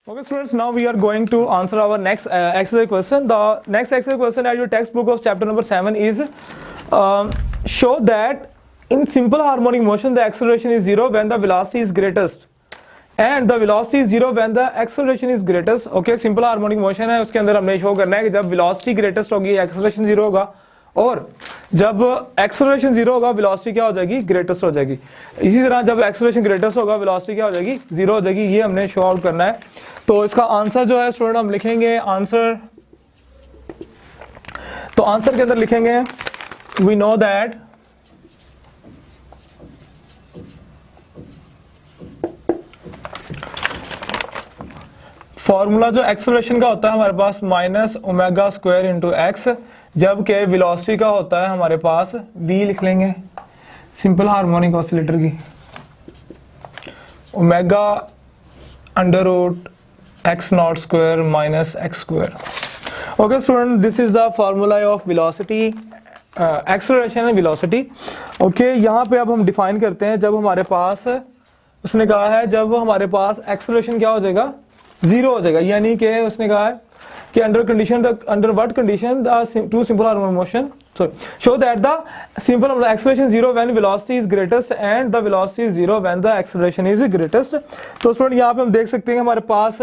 Okay, students, now we are going to answer our next exercise question. The next exercise question at your textbook of chapter number 7 is show that in simple harmonic motion the acceleration is 0 when the velocity is greatest and the velocity is 0 when the acceleration is greatest. Okay, simple harmonic motion है, उसके अंदर हमने show करना है कि जब velocity greatest होगी acceleration 0 होगा और जब एक्सेलरेशन 0 होगा वेलोसिटी क्या हो जाएगी, ग्रेटेस्ट हो जाएगी। इसी तरह जब एक्सेलरेशन ग्रेटेस्ट होगा वेलोसिटी क्या हो जाएगी, 0 हो जाएगी। ये हमने शो आउट करना है। तो इसका आंसर जो है स्टूडेंट हम लिखेंगे आंसर, तो आंसर के अंदर लिखेंगे वी नो दैट फॉर्मूला जो एक्सेलरेशन का होता है हमारे पास minus omega square into x, जबकि वेलोसिटी का होता है हमारे पास v लिख लेंगे सिंपल हार्मोनिक ऑसिलेटर की, omega under root x not square minus x square. Okay student, this is the formula of velocity, acceleration and velocity. Okay, यहाँ पे अब हम डिफाइन करते हैं जब हमारे पास, उसने कहा है जब हमारे पास एक्सेलरेशन क्या हो जाएगा, 0 हो जाएगा। यानी कि उसने कहा है कि under condition, under what condition the two simple harmonic motion show that the simple acceleration 0 when velocity is greatest and the velocity is 0 when the acceleration is greatest. तो स्टूडेंट यहाँ पे हम देख सकते हैं हमारे पास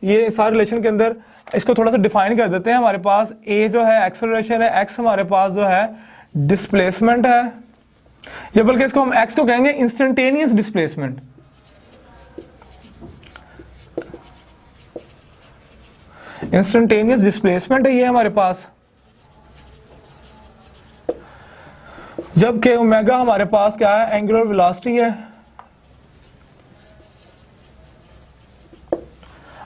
ये सारे रिलेशन के अंदर इसको थोड़ा सा डिफाइन कर देते हैं। हमारे पास a जो है एक्सेलरेशन है, x हमारे पास जो है डिस्प्लेसमेंट है, या बल्कि इसको हम x को कहेंगे इंस्टेंटेनियस डिस्प्लेसमेंट। इंस्टेंटेनियस डिस्प्लेसमेंट है ये हमारे पास, जबकि ओमेगा हमारे पास क्या है, एंगुलर वेलोसिटी है,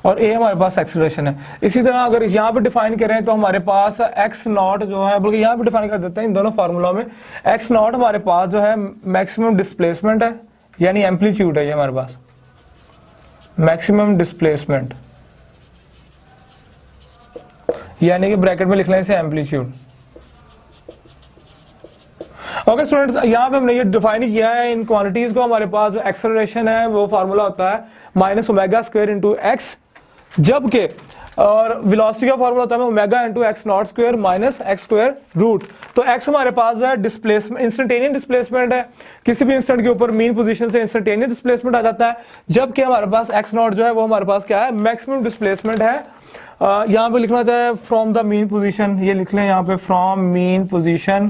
और ए हमारे पास एक्सेलरेशन है। इसी तरह अगर यहाँ पे डिफाइन करें तो हमारे पास एक्स नॉट जो है, बल्कि यहाँ पे डिफाइन कर देते हैं इन दोनों फार्मूला में, एक्स नॉट हमारे पास जो है मैक्सिमम डिस्प्लेसमेंट है, यानी एम्पलीट्यूड है ये हमारे पास, मैक्सिमम डिस्प्लेसमेंट, यानी कि ब्रैकेट में लिख लें इसे एम्पलीट्यूड। ओके स्टूडेंट्स, यहाँ पे हमने ये डिफाइन किया है इन क्वांटिटीज को। हमारे पास जो एक्सेलरेशन है वो फार्मूला होता है minus omega square into x, जबकि और वेलोसिटी का फार्मूला होता है omega into x not square minus x square root. तो एक्स हमारे पास जो है डिस्प्लेसमेंट, इंस्टेंटेनियस डिस्प्लेसमेंट है, किसी भी इंस्टेंट के ऊपर मीन पोजीशन से इंस्टेंटेनियस डिस्प्लेसमेंट आ जाता है, जबकि हमारे पास एक्स नॉट जो है वो हमारे पास क्या है, मैक्सिमम डिस्प्लेसमेंट है। यहाँ पे लिखना चाहे फ्रॉम द मीन पोजीशन, ये लिख लें यहाँ पे फ्रॉम मीन पोजीशन,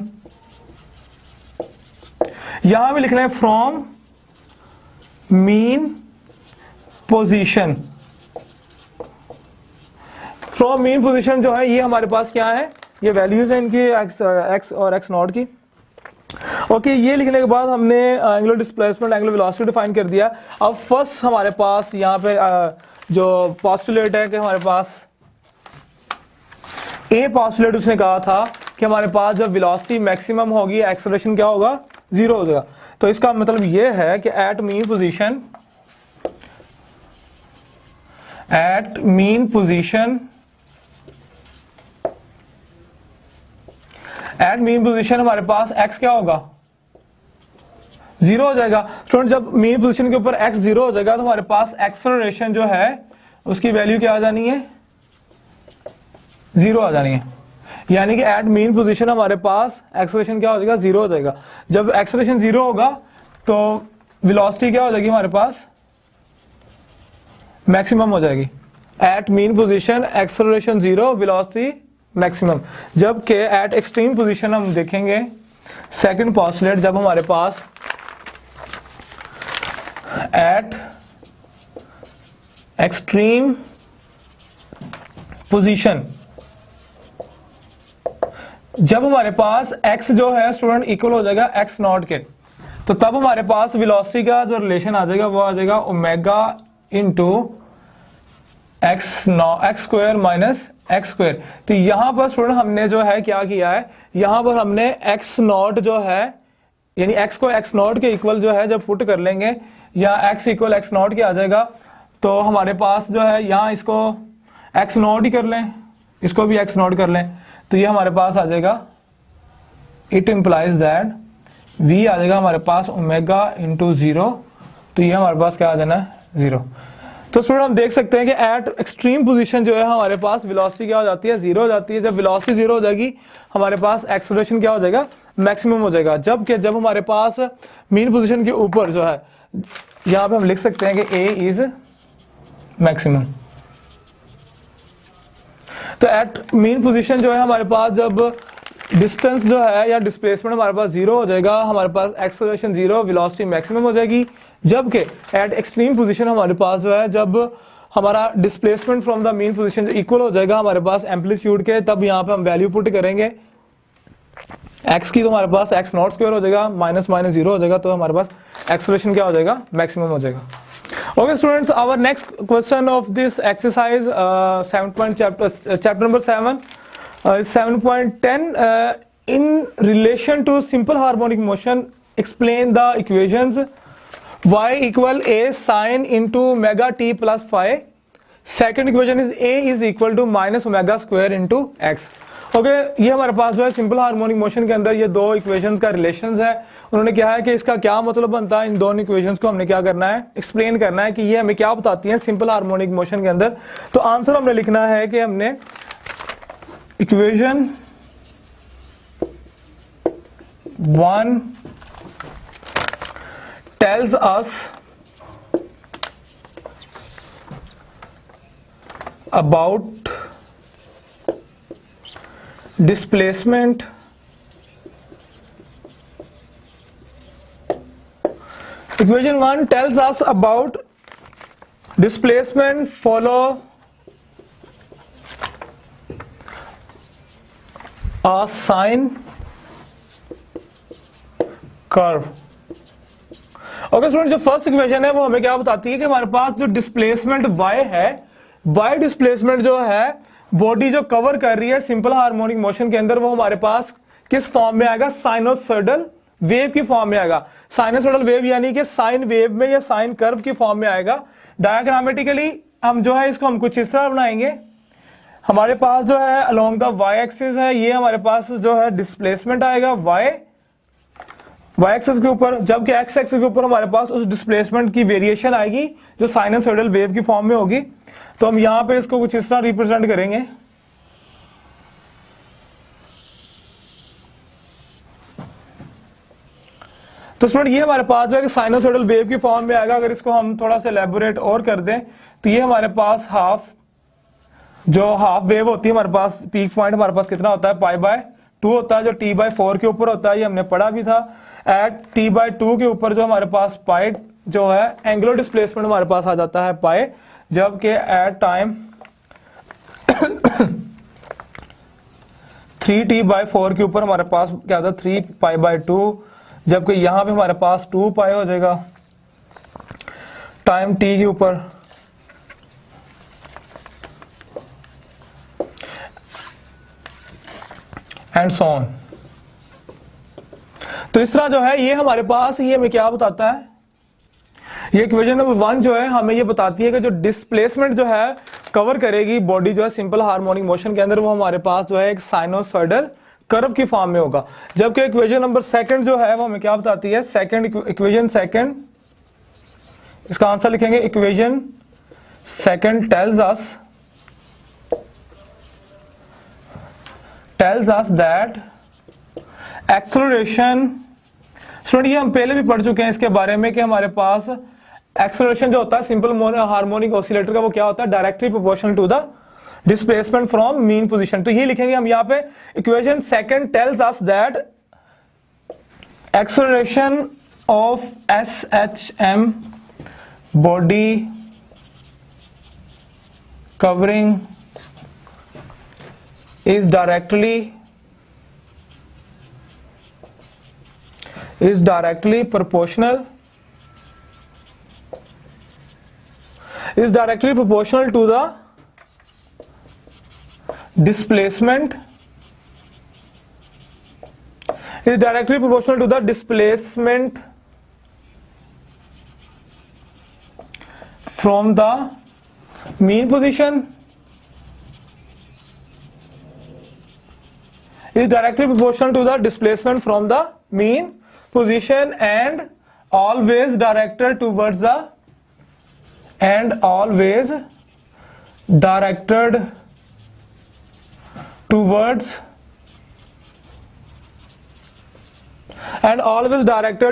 यहां भी लिख लें from mean position. From mean position जो है ये हमारे पास क्या है, ये वैल्यूज है इनकी एक्स और एक्स नॉट की। ओके, ये लिखने के बाद हमने angular displacement, angular velocity define कर दिया। अब फर्स्ट हमारे पास यहाँ पे जो पोस्टुलेट है कि हमारे पास ए पोस्टुलेट, उसने कहा था कि हमारे पास जब वेलोसिटी मैक्सिमम होगी एक्सेलरेशन क्या होगा, 0 हो जाएगा। तो इसका मतलब यह है कि एट मीन पोजीशन हमारे पास x क्या होगा, 0 हो जाएगा। स्टूडेंट, जब मीन पोजीशन के ऊपर x 0 हो जाएगा तो हमारे पास एक्सेलरेशन जो है उसकी वैल्यू क्या आ जानी है, 0 आ जानी है। यानी कि एट मीन पोजीशन हमारे पास एक्सेलरेशन क्या हो जाएगा, 0 हो जाएगा। जब एक्सेलरेशन 0 होगा तो वेलोसिटी क्या हो जाएगी हमारे पास, मैक्सिमम हो जाएगी। At mean position acceleration 0, velocity maximum. जबकि एट एक्सट्रीम पोजीशन हम देखेंगे सेकंड पोस्टुलेट, जब हमारे पास एट एक्सट्रीम पोजीशन, जब हमारे पास x जो है स्टूडेंट इक्वल हो जाएगा x नॉट के, तो तब हमारे पास वेलोसिटी का जो रिलेशन आ जाएगा वो आ जाएगा omega into x square minus x square. तो यहां पर स्टूडेंट हमने जो है क्या किया है, यहां पर हमने x नॉट जो है, यानी x को x नॉट के इक्वल जो है जब पुट कर लेंगे, या x इक्वल x नॉट के आ जाएगा, तो हमारे पास जो है यहाँ इसको x नॉट ही कर लें, इसको भी x नॉट कर लें, तो ये हमारे पास आ जाएगा, इट इम्प्लाइज दैट v आ जाएगा हमारे पास ओमेगा इंटू 0, तो ये हमारे पास क्या आ जाना है, 0। तो स्टूडेंट हम देख सकते हैं कि एट एक्सट्रीम पोजीशन जो है हमारे पास वेलोसिटी क्या हो जाती है, जीरो हो जाती है। जब वेलोसिटी जीरो हो जाएगी हमारे पास एक्सेलरेशन क्या हो जाएगा, मैक्सिमम हो जाएगा। जब हमारे पास मीन पोजीशन के ऊपर जो है, यहाँ पे हम लिख सकते हैं कि ए इज मैक्सिमम। तो एट मीन पोजीशन जो है हमारे पास जब डिस्टेंस जो है या डिस्प्लेसमेंट हमारे पास जीरो हो जाएगा, हमारे पास एक्सेलरेशन जीरो, वेलोसिटी मैक्सिमम हो जाएगी। जबकि एट एक्सट्रीम पोजीशन हमारे पास जो है जब हमारा displacement from the mean position equal हो जाएगा हमारे पास एम्पलीट्यूड के, तब यहाँ पे हम वैल्यू पुट करेंगे एक्स की, तो हमारे पास एक्स नॉट स्क्वायर हो जाएगा, माइनस माइनस जीरो हो जाएगा, तो हमारे पास एक्सेलरेशन क्या हो जाएगा, मैक्सिमम हो जाएगा। Okay students, our next question of this exercise 7. chapter number 7 is 7.10 in relation to simple harmonic motion explain the equations y equal a sine into omega t plus phi. Second equation is a is equal to minus omega square into x. ये हमारे पास जो है simple harmonic motion के अंदर ये दो equations का रिलेशंस है। उन्होंने क्या है कि इसका क्या मतलब बनता है, इन दोनों इक्वेशंस को हमने क्या करना है, एक्सप्लेन करना है कि ये हमें क्या बताती हैं सिंपल हार्मोनिक मोशन के अंदर। तो आंसर हमने लिखना है कि हमने equation 1 tells us about displacement equation 1 tells us about displacement follow a sine curve। Okay student, जो फर्स्ट इक्वेशन है वो हमें क्या बताती है कि हमारे पास जो डिस्प्लेसमेंट y है, y डिस्प्लेसमेंट जो है बॉडी जो कवर कर रही है सिंपल हार्मोनिक मोशन के अंदर, वो हमारे पास किस फॉर्म में आएगा, साइनोसॉइडल वेव की फॉर्म में आएगा। साइनोसॉइडल वेव यानी कि साइन वेव में या साइन कर्व की फॉर्म में आएगा। डायग्रामेटिकली हम जो है इसको हम कुछ इस तरह बनाएंगे। हमारे पास जो है अलोंग द वाई एक्सिस है, ये हमारे पास जो है डिस्प्लेसमेंट आएगा वाई एक्सिस के ऊपर, जबकि एक्स एक्सिस के ऊपर हमारे पास उस डिस्प्लेसमेंट की वेरिएशन आएगी जो साइनोसॉइडल वेव की फॉर्म में होगी। तो हम यहां पे इसको कुछ इस तरह रिप्रेजेंट करेंगे। तो स्टूडेंट ये हमारे पास जो है साइनोसॉइडल वेव की फॉर्म में आएगा। अगर इसको हम थोड़ा सा एलैबोरेट और कर दें तो ये हमारे पास हाफ वेव होती है, हमारे पास पीक पॉइंट हमारे पास कितना होता है, π/2 होता है, जो t/4 के ऊपर होता है, ये हमने पढ़ा भी था। एट t/2 के ऊपर जो हमारे पास पाई जो है एंगुलर डिस्प्लेसमेंट हमारे पास आ जाता है पाई, जबकि एट टाइम 3t/4 के ऊपर हमारे पास क्या होता है 3π/2, जबकि यहां पे हमारे पास 2π हो जाएगा टाइम t के ऊपर। And so on. तो इस तरह जो है ये हमारे पास ये हमें क्या बताता है, ये इक्वेशन नंबर 1 जो है हमें ये बताती है कि जो डिस्प्लेसमेंट जो है कवर करेगी बॉडी जो है सिंपल हार्मोनिक मोशन के अंदर, वो हमारे पास जो है एक साइनोसॉइडल कर्व की फॉर्म में होगा। जबकि इक्वेशन नंबर 2 जो है वो हमें क्या बताती है, इक्वेशन सेकंड, इसका आंसर लिखेंगे equation 2 tells us that acceleration, student ये हम पहले भी पढ़ चुके हैं इसके बारे में कि हमारे पास एक्सेलरेशन जो होता है सिंपल हार्मोनिक ऑसिलेटर का, वो क्या होता है, directly proportional to the displacement from mean position. तो ये लिखेंगे हम यहाँ पे equation 2 tells us that acceleration of SHM body covering is directly proportional to the displacement, from the mean position, is directly proportional to the displacement from the mean position and always directed towards the and always directed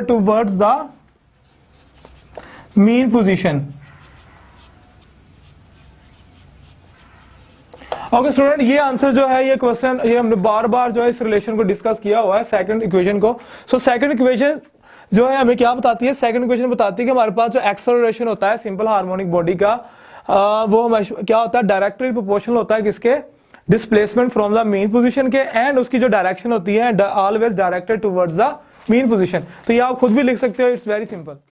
towards the mean position. Okay student, ये answer जो है, ये question, ये हमने बार बार जो है इस relation को डिस्कस किया हुआ है, सेकंड इक्वेशन को. सो सेकंड इक्वेशन जो है हमें क्या बताती है? सेकंड इक्वेशन बताती है कि हमारे पास जो एक्सेलरेशन होता है सिंपल हार्मोनिक बॉडी का, वो क्या होता है? डायरेक्टली प्रोपोर्शनल होता है किसके? Displacement from the mean position के, एंड उसकी जो डायरेक्शन होती है always directed towards the mean position. तो ये आप खुद भी लिख सकते हो, इट्स वेरी सिंपल.